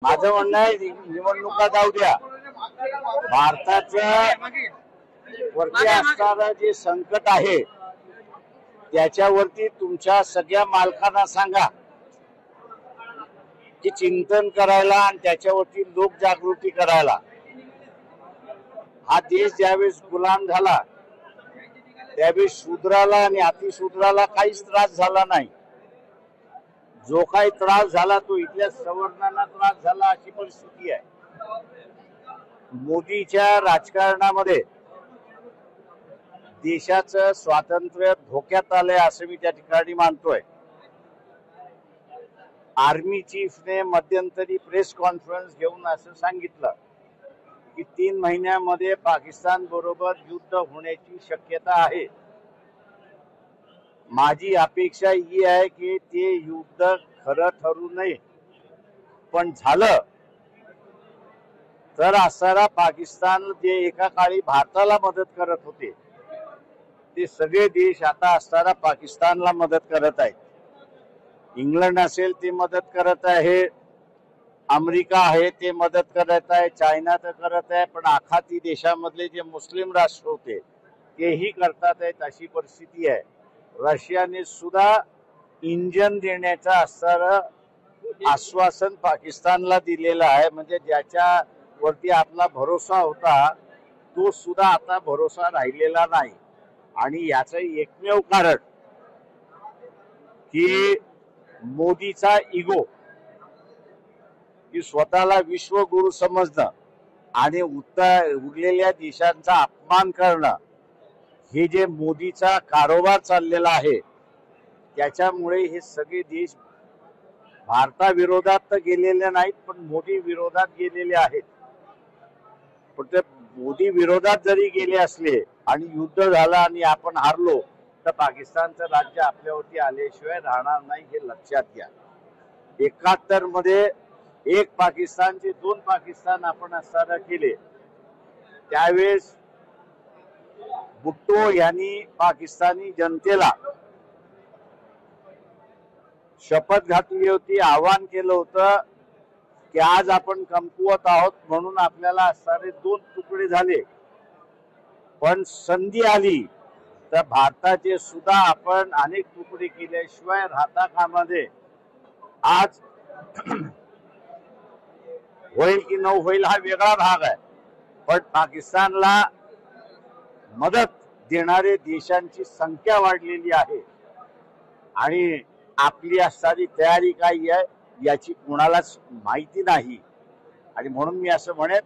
माझं म्हणणं आहे निवडणुका जाऊ द्या, भारताचं वरती असणारं जे संकट आहे त्याच्यावरती तुमच्या सगळ्या मालकांना सांगा की चिंतन करायला आणि त्याच्यावरती लोकजागृती करायला। हा देश ज्यावेळेस गुलाम झाला त्यावेळेस शूद्राला आणि अतिशूद्राला काहीच त्रास झाला नाही। जो काही त्रास झाला तो इथल्या सवर्णांना त्रास झाला, अशी परिस्थिती आहे। मोदीच्या राजकारणामध्ये देशाचं स्वातंत्र्य धोक्यात आलंय असं मी त्या ठिकाणी मानतोय। आर्मी चीफने मध्यंतरी प्रेस कॉन्फरन्स घेऊन असं सांगितलं की 3 महिन्यामध्ये पाकिस्तान बरोबर युद्ध होण्याची शक्यता आहे। माझी अपेक्षा ही आहे की ते युद्ध खरं ठरू नये, पण झालं तर असणारा पाकिस्तान जे एका काळी भारताला मदत करत होते ते सगळे देश आता असणारा पाकिस्तानला मदत करत आहेत। इंग्लंड असेल ते मदत करत आहे, अमेरिका आहे ते मदत करत आहे, चायना तर करत आहे, पण आखाती देशामधले जे मुस्लिम राष्ट्र होते तेही करतात आहेत अशी परिस्थिती आहे। रशियाने सुद्धा इंजन देण्याचं असणारं आश्वासन पाकिस्तानला दिलेलं आहे, म्हणजे ज्याच्यावरती आपला भरोसा होता तो सुद्धा आता भरोसा राहिलेला नाही। आणि याचं एकमेव कारण की मोदीचा इगो, की स्वतःला विश्वगुरु समजणं आणि उरलेल्या देशांचा अपमान करणं, हे जे मोदीचा कारोबार चाललेला आहे त्याच्यामुळे हे सगळे देश भारताविरोधात तर गेलेले नाहीत पण मोदी विरोधात गेलेले आहेत। पण ते मोदी विरोधात जरी गेले असले आणि युद्ध झालं आणि आपण हारलो तर पाकिस्तानचं राज्य आपल्यावरती आल्याशिवाय राहणार नाही, हे लक्षात घ्या। 71 मध्ये एक पाकिस्तानचे 2 पाकिस्तान आपण असताना केले, त्यावेळेस भुट्टो यांनी पाकिस्तानी जनतेला शपथ घातली होती, आवाहन केलं होतं की आज आपण कमकुवत आहोत म्हणून आपल्याला असणारे 2 तुकडे झाले, पण संधी आली तर भारताचे सुद्धा आपण अनेक तुकडे केल्याशिवाय राहता कामा नये। आज होईल की न होईल हा वेगळा भाग आहे, पण पाकिस्तानला मदत देणारे देशांची संख्या वाढलेली आहे आणि आपली असणारी तयारी काय आहे याची कोणालाच माहिती नाही। आणि म्हणून मी असं म्हणेन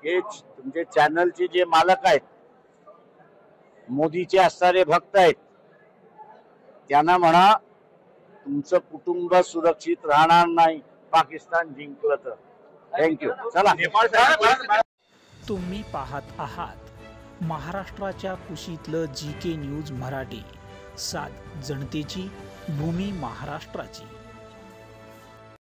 की तुमचे चॅनलचे जे मालक आहेत, मोदीचे असणारे भक्त आहेत, त्यांना म्हणा तुमचं कुटुंब सुरक्षित राहणार नाही पाकिस्तान जिंकलं तर। थँक्यू। चला, तुम्ही पाहत आहात महाराष्ट्राच्या कुशीतलं GK न्यूज मराठी, सात जनतेची, भूमी महाराष्ट्राची।